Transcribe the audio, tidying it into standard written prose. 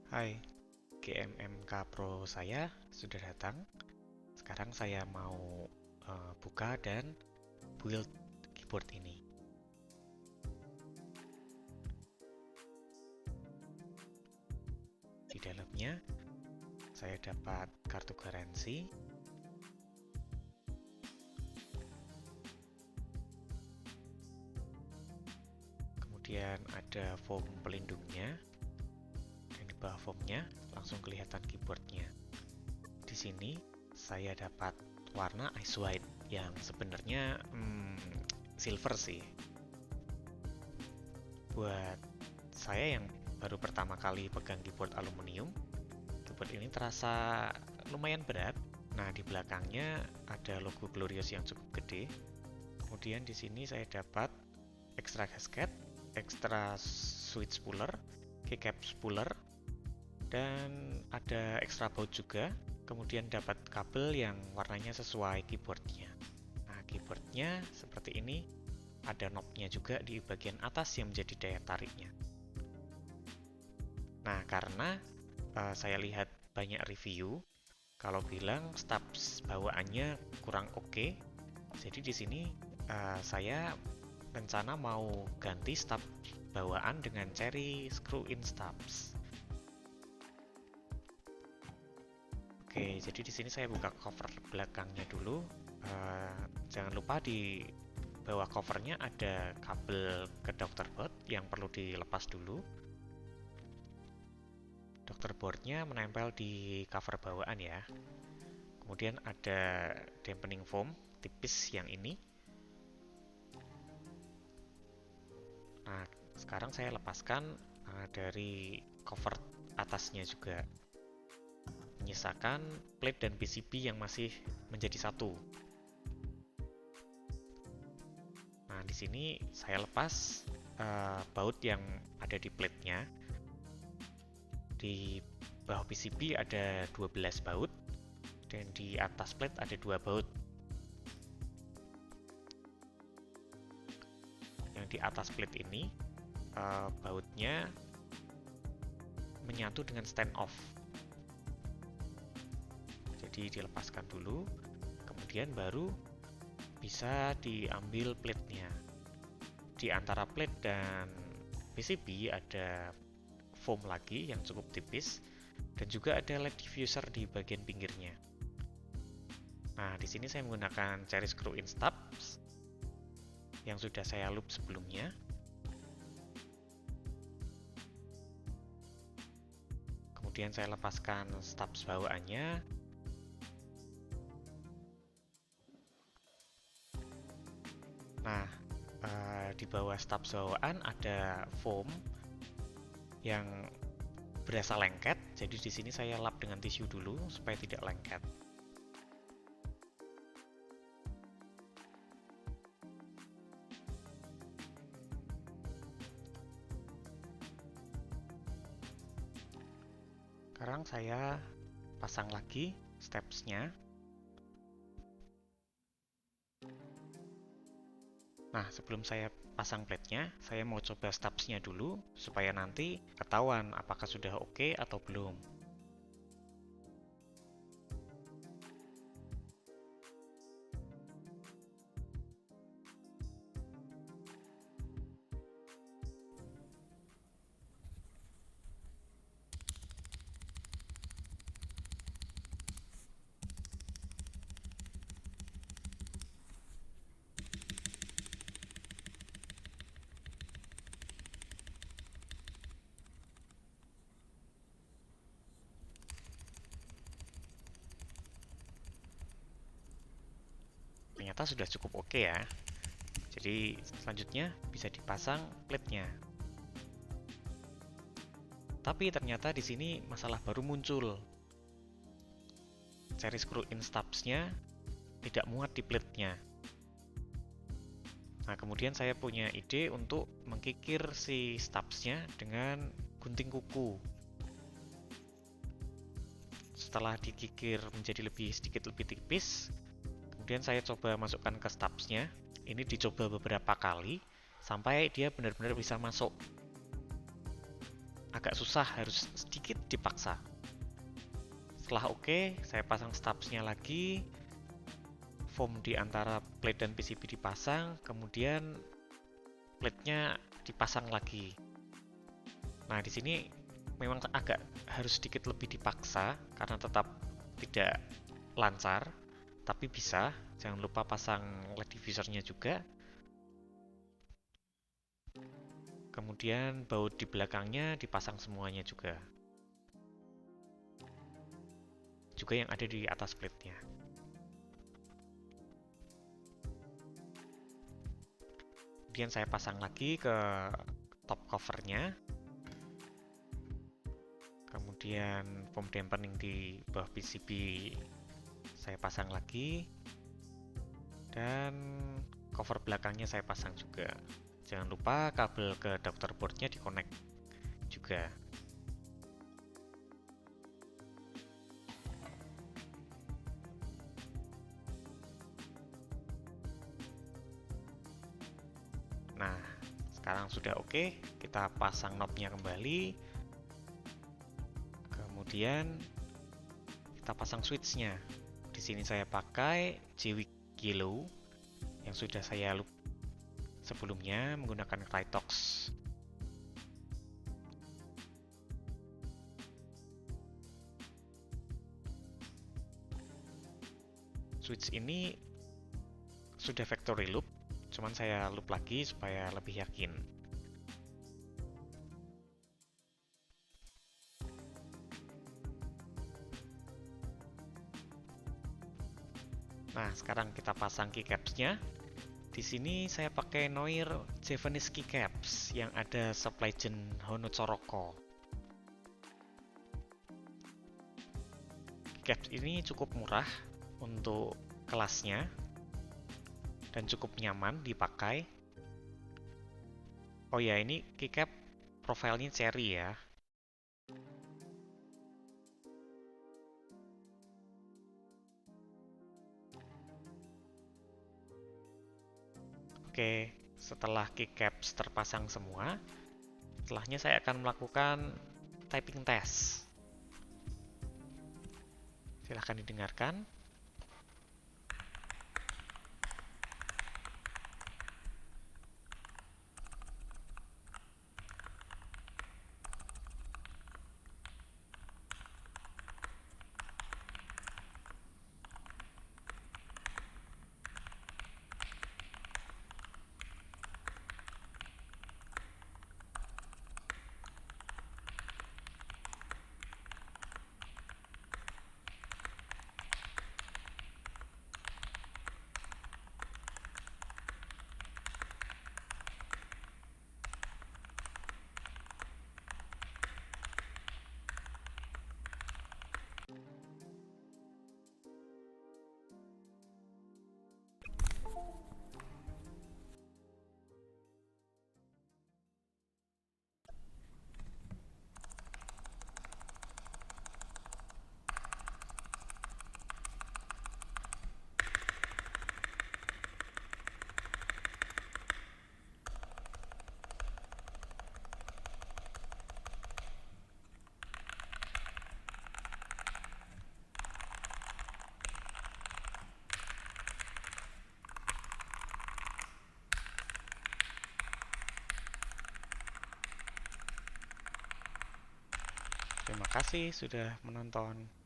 Hai, GMMK Pro saya sudah datang. Sekarang saya mau buka dan build keyboard ini. Di dalamnya saya dapat kartu garansi, kemudian ada foam pelindungnya, dan di bawah foamnya langsung kelihatan keyboardnya. Di sini saya dapat warna ice white yang sebenarnya silver sih. Buat saya yang baru pertama kali pegang keyboard aluminium, keyboard ini terasa lumayan berat. Nah, di belakangnya ada logo Glorious yang cukup gede. Kemudian di sini saya dapat extra gasket, extra switch spooler, keycap spooler, dan ada extra baut juga. Kemudian dapat kabel yang warnanya sesuai keyboardnya. Nah, keyboardnya seperti ini. Ada knobnya juga di bagian atas yang menjadi daya tariknya. Nah, karena saya lihat banyak review, kalau bilang stabs bawaannya kurang oke, jadi di sini saya rencana mau ganti stab bawaan dengan cherry screw-in stabs. Oke, jadi di sini saya buka cover belakangnya dulu. Jangan lupa di bawah covernya ada kabel ke Dr. Bot yang perlu dilepas dulu. Dr. Boardnya menempel di cover bawaan ya. Kemudian ada dampening foam tipis yang ini. Nah, sekarang saya lepaskan dari cover atasnya juga. Menyisakan plate dan PCB yang masih menjadi satu. Nah, di sini saya lepas baut yang ada di plate-nya. Di bawah PCB ada 12 baut dan di atas plate ada 2 baut. Yang di atas plate ini bautnya menyatu dengan stand off. Jadi dilepaskan dulu, kemudian baru bisa diambil plate-nya. Di antara plate dan PCB ada foam lagi yang cukup tipis dan juga ada LED diffuser di bagian pinggirnya. Nah, di sini saya menggunakan cherry screw-in stabs yang sudah saya loop sebelumnya. Kemudian saya lepaskan stabs bawaannya. Nah, di bawah stabs bawaan ada foam yang berasa lengket, jadi di sini saya lap dengan tisu dulu supaya tidak lengket. Sekarang saya pasang lagi steps-nya. Nah, sebelum saya pasang plate-nya, saya mau coba steps-nya dulu supaya nanti ketahuan apakah sudah oke atau belum. Ternyata sudah cukup oke ya. Jadi selanjutnya bisa dipasang plate-nya. Tapi ternyata di sini masalah baru muncul. Cherry screw-in stabs-nya tidak muat di plate-nya. Nah, kemudian saya punya ide untuk mengkikir si stabs-nya dengan gunting kuku. Setelah dikikir menjadi sedikit lebih tipis, kemudian saya coba masukkan ke stabs-nya. Ini dicoba beberapa kali sampai dia benar-benar bisa masuk. agak susah, harus sedikit dipaksa. Setelah oke, saya pasang stubsnya lagi, foam di antara plate dan PCB dipasang, kemudian plate-nya dipasang lagi. Nah, di sini memang agak harus sedikit lebih dipaksa karena tetap tidak lancar, tapi bisa. Jangan lupa pasang LED diffusernya juga. Kemudian baut di belakangnya dipasang semuanya juga. Juga yang ada di atas plate-nya. Kemudian saya pasang lagi ke top covernya. Kemudian foam dampening di bawah PCB saya pasang lagi. Dan cover belakangnya saya pasang juga. Jangan lupa kabel ke doctor board-nya di-connect juga. Nah, sekarang sudah oke, kita pasang knob-nya kembali. Kemudian kita pasang switch-nya. Di sini saya pakai Jewick Yellow yang sudah saya loop sebelumnya menggunakan Krytox. Switch ini sudah factory loop, cuman saya loop lagi supaya lebih yakin. Nah, sekarang kita pasang keycaps-nya. Di sini saya pakai Noir Japanese keycaps yang ada supply chain Hono Choroko. Keycaps ini cukup murah untuk kelasnya dan cukup nyaman dipakai. Oh ya, ini keycap profilnya cherry ya. Oke, setelah keycaps terpasang semua, setelahnya saya akan melakukan typing test. Silahkan didengarkan. Terima kasih sudah menonton.